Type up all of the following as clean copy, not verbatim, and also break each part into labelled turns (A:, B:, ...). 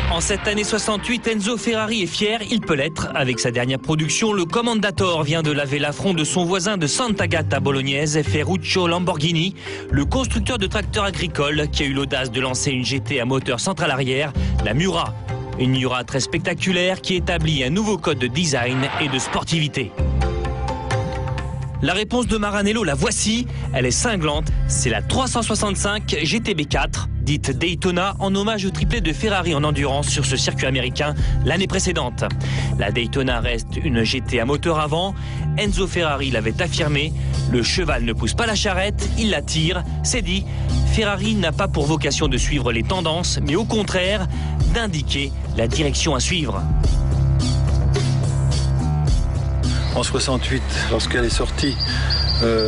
A: En cette année 68, Enzo Ferrari est fier, il peut l'être. Avec sa dernière production, le Commendatore vient de laver l'affront de son voisin de Sant'Agata bolognaise, Ferruccio Lamborghini, le constructeur de tracteurs agricoles qui a eu l'audace de lancer une GT à moteur central arrière, la Miura. Une Miura très spectaculaire qui établit un nouveau code de design et de sportivité. La réponse de Maranello, la voici, elle est cinglante, c'est la 365 GTB4, dite Daytona, en hommage au triplé de Ferrari en endurance sur ce circuit américain l'année précédente. La Daytona reste une GT à moteur avant, Enzo Ferrari l'avait affirmé, le cheval ne pousse pas la charrette, il la tire, c'est dit. Ferrari n'a pas pour vocation de suivre les tendances, mais au contraire, d'indiquer la direction à suivre.
B: En 68, lorsqu'elle est sortie,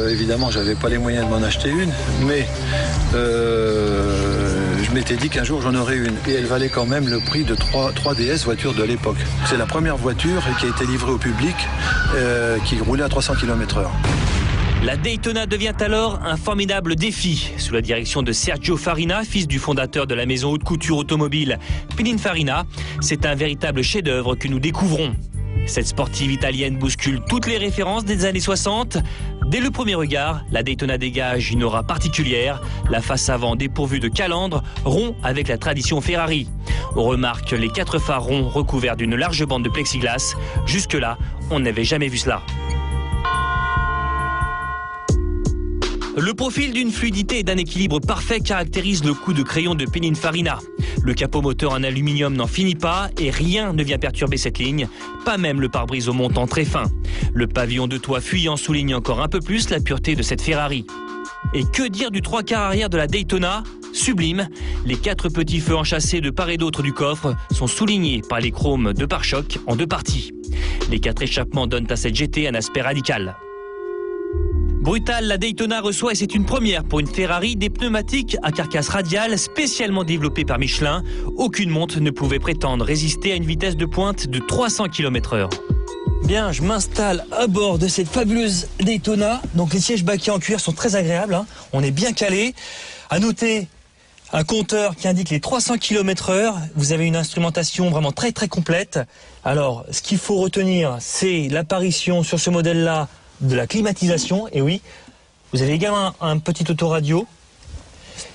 B: évidemment, j'avais pas les moyens de m'en acheter une, mais je m'étais dit qu'un jour j'en aurais une. Et elle valait quand même le prix de 3 DS voitures de l'époque. C'est la première voiture qui a été livrée au public, qui roulait à 300 km/h.
A: La Daytona devient alors un formidable défi. Sous la direction de Sergio Farina, fils du fondateur de la maison haute couture automobile Pininfarina, c'est un véritable chef-d'œuvre que nous découvrons. Cette sportive italienne bouscule toutes les références des années 60. Dès le premier regard, la Daytona dégage une aura particulière. La face avant dépourvue de calandre rompt avec la tradition Ferrari. On remarque les 4 phares ronds recouverts d'une large bande de plexiglas. Jusque-là, on n'avait jamais vu cela. Le profil d'une fluidité et d'un équilibre parfait caractérise le coup de crayon de Pininfarina. Le capot moteur en aluminium n'en finit pas et rien ne vient perturber cette ligne, pas même le pare-brise au montant très fin. Le pavillon de toit fuyant souligne encore un peu plus la pureté de cette Ferrari. Et que dire du 3/4 arrière de la Daytona ? Sublime, les 4 petits feux enchâssés de part et d'autre du coffre sont soulignés par les chromes de pare-choc en 2 parties. Les 4 échappements donnent à cette GT un aspect radical. Brutale, la Daytona reçoit, et c'est une première pour une Ferrari, des pneumatiques à carcasse radiale spécialement développées par Michelin. Aucune montre ne pouvait prétendre résister à une vitesse de pointe de 300 km/h.
C: Bien, je m'installe à bord de cette fabuleuse Daytona. Donc les sièges baquets en cuir sont très agréables, hein. On est bien calé. À noter un compteur qui indique les 300 km/h. Vous avez une instrumentation vraiment très très complète. Alors, ce qu'il faut retenir, c'est l'apparition sur ce modèle-là de la climatisation, et oui, vous avez également un petit autoradio,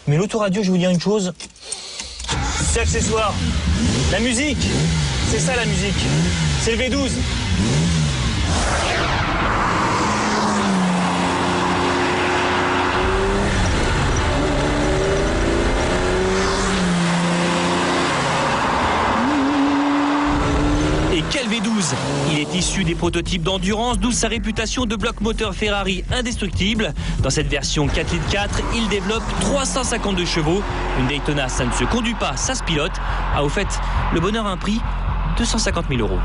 C: mais l'autoradio, je vais vous dire une chose, c'est accessoire. La musique, c'est ça la musique, c'est le V12.
A: Quel V12 ? Il est issu des prototypes d'endurance, d'où sa réputation de bloc moteur Ferrari indestructible. Dans cette version 4 litres 4, il développe 352 chevaux. Une Daytona, ça ne se conduit pas, ça se pilote. Ah, au fait, le bonheur a un prix, 250 000 €.